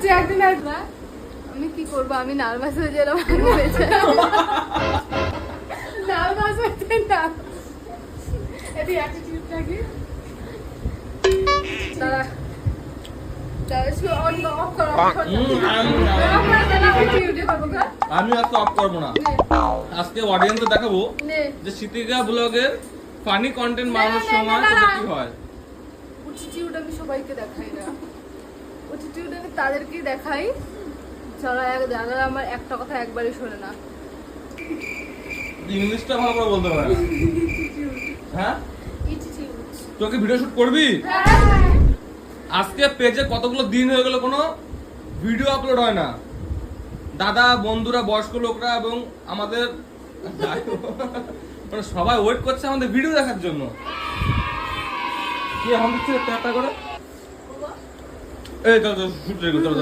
হচ্ছে একদিন আসবা। আমি কি করবো, আমি নার্ভাস হয়ে গেলাম। নার্ভাস হচ্ছে না, এটি অ্যাটিটিউড থাকে। তারা আমি আজকে অফ করবো না। আজকে অডিয়েন্সে দেখাবো যে সিতিকা ব্লগের ফানি কন্টেন্ট বানানোর সময় সেটা কি হয়। অ্যাটিটিউড আমি সবাইকে দেখাই না, অ্যাটিটিউড আমি তাদেরকেই দেখাই যারা আমার একটা কথা একবারই শোনে না। ইংলিশটা ভালো করে বলতে পারে না। হ্যাঁ, অ্যাটিটিউড। তোকে ভিডিও শুট করবি? আজকে পেজে কতগুলো দিন হয়ে গেল কোনো ভিডিও আপলোড হয় না। দাদা, বন্ধুরা, বয়স্ক লোকরা এবং আমাদের মানে সবাই ওয়েট করছে আমাদের ভিডিও দেখার জন্য। কি এখন দিচ্ছে একটা করে এই তো শুট রেখে